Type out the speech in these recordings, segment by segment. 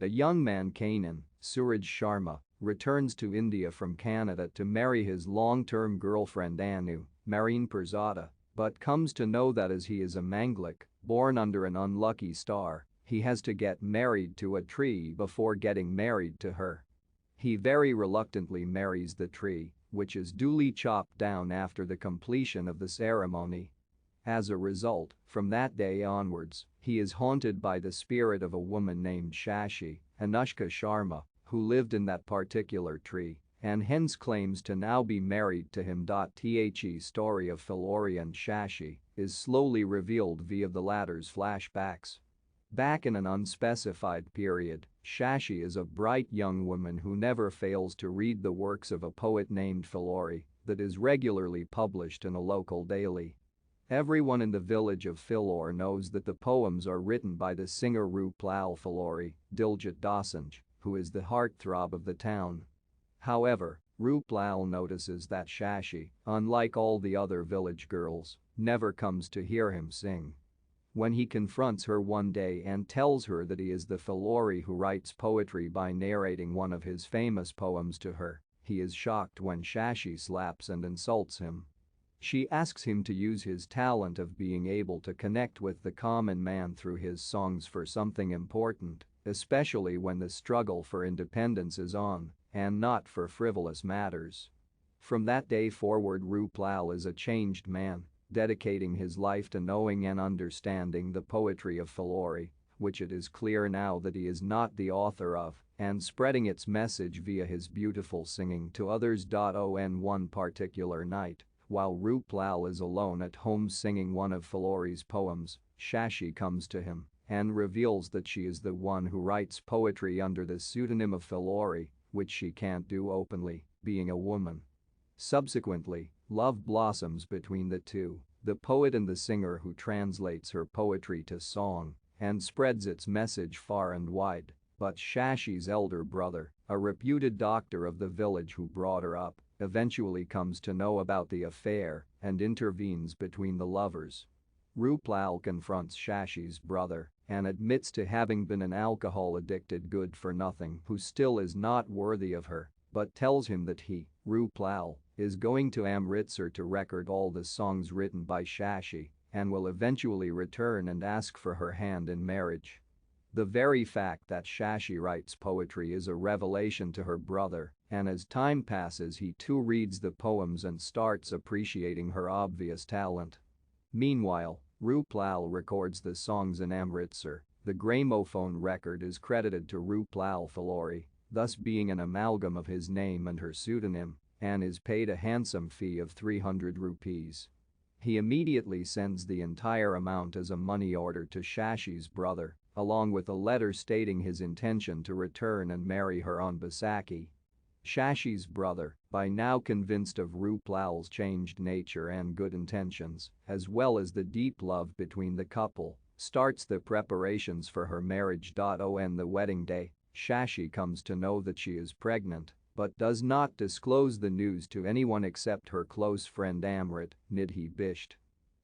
A young man Kanan, Suraj Sharma, returns to India from Canada to marry his long-term girlfriend Anu, Marine Perzada, but comes to know that as he is a Manglik, born under an unlucky star, he has to get married to a tree before getting married to her. He very reluctantly marries the tree, which is duly chopped down after the completion of the ceremony. As a result, from that day onwards, he is haunted by the spirit of a woman named Shashi, Anushka Sharma, who lived in that particular tree and hence claims to now be married to him. The story of Phillauri and Shashi is slowly revealed via the latter's flashbacks. Back in an unspecified period, Shashi is a bright young woman who never fails to read the works of a poet named Phillauri that is regularly published in a local daily. Everyone in the village of Phillauri knows that the poems are written by the singer Rupal Phillauri, Diljit Dosanjh, who is the heartthrob of the town. However, Rupal notices that Shashi, unlike all the other village girls, never comes to hear him sing. When he confronts her one day and tells her that he is the Phillauri who writes poetry by narrating one of his famous poems to her, he is shocked when Shashi slaps and insults him. She asks him to use his talent of being able to connect with the common man through his songs for something important, especially when the struggle for independence is on, and not for frivolous matters. From that day forward, Rupal is a changed man, dedicating his life to knowing and understanding the poetry of Phillauri, which it is clear now that he is not the author of, and spreading its message via his beautiful singing to others. On one particular night, while Rupal is alone at home singing one of Phillauri's poems, Shashi comes to him and reveals that she is the one who writes poetry under the pseudonym of Phillauri, which she can't do openly, being a woman. Subsequently, love blossoms between the two, the poet and the singer, who translates her poetry to song and spreads its message far and wide. But Shashi's elder brother, a reputed doctor of the village who brought her up, eventually comes to know about the affair and intervenes between the lovers. Rupal confronts Shashi's brother and admits to having been an alcohol-addicted good-for-nothing who still is not worthy of her, but tells him that he, Rupal, is going to Amritsar to record all the songs written by Shashi and will eventually return and ask for her hand in marriage. The very fact that Shashi writes poetry is a revelation to her brother, and as time passes he too reads the poems and starts appreciating her obvious talent. Meanwhile, Rupal records the songs in Amritsar. The gramophone record is credited to Rupal Phillauri, thus being an amalgam of his name and her pseudonym, and is paid a handsome fee of 300 rupees. He immediately sends the entire amount as a money order to Shashi's brother, along with a letter stating his intention to return and marry her on Baisakhi. Shashi's brother, by now convinced of Rupal's changed nature and good intentions, as well as the deep love between the couple, starts the preparations for her marriage. On the wedding day, Shashi comes to know that she is pregnant, but does not disclose the news to anyone except her close friend Amrit, Nidhi Bisht.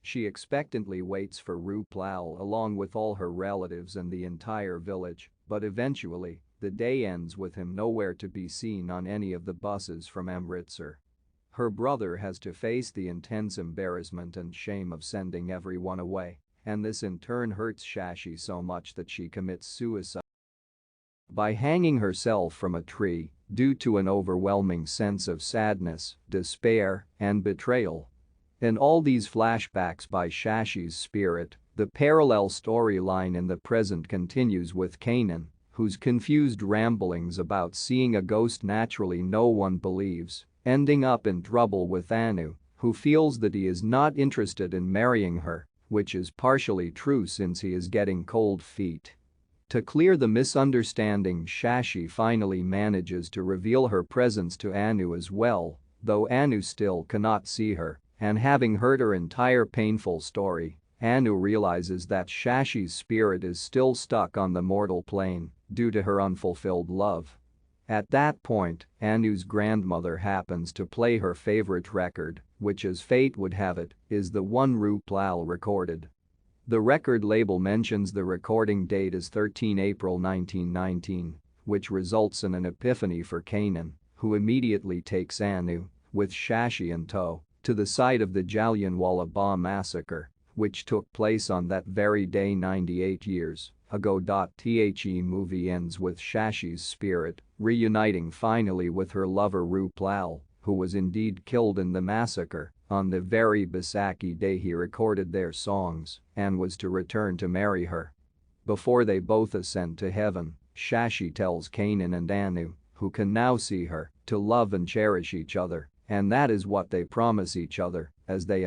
She expectantly waits for Rupal along with all her relatives and the entire village, but eventually, the day ends with him nowhere to be seen on any of the buses from Amritsar. Her brother has to face the intense embarrassment and shame of sending everyone away, and this in turn hurts Shashi so much that she commits suicide by hanging herself from a tree due to an overwhelming sense of sadness, despair, and betrayal. In all these flashbacks by Shashi's spirit, the parallel storyline in the present continues with Kanan, whose confused ramblings about seeing a ghost naturally no one believes, ending up in trouble with Anu, who feels that he is not interested in marrying her, which is partially true since he is getting cold feet. To clear the misunderstanding, Shashi finally manages to reveal her presence to Anu as well, though Anu still cannot see her, and having heard her entire painful story, Anu realizes that Shashi's spirit is still stuck on the mortal plane due to her unfulfilled love. At that point, Anu's grandmother happens to play her favorite record, which as fate would have it, is the one Rupal recorded. The record label mentions the recording date as 13 April 1919, which results in an epiphany for Kanan, who immediately takes Anu, with Shashi in tow, to the site of the Jallianwala Bagh massacre, which took place on that very day 98 years ago. The movie ends with Shashi's spirit reuniting finally with her lover Roop Lal, who was indeed killed in the massacre on the very Baisakhi day he recorded their songs and was to return to marry her. Before they both ascend to heaven, Shashi tells Kanan and Anu, who can now see her, to love and cherish each other, and that is what they promise each other as they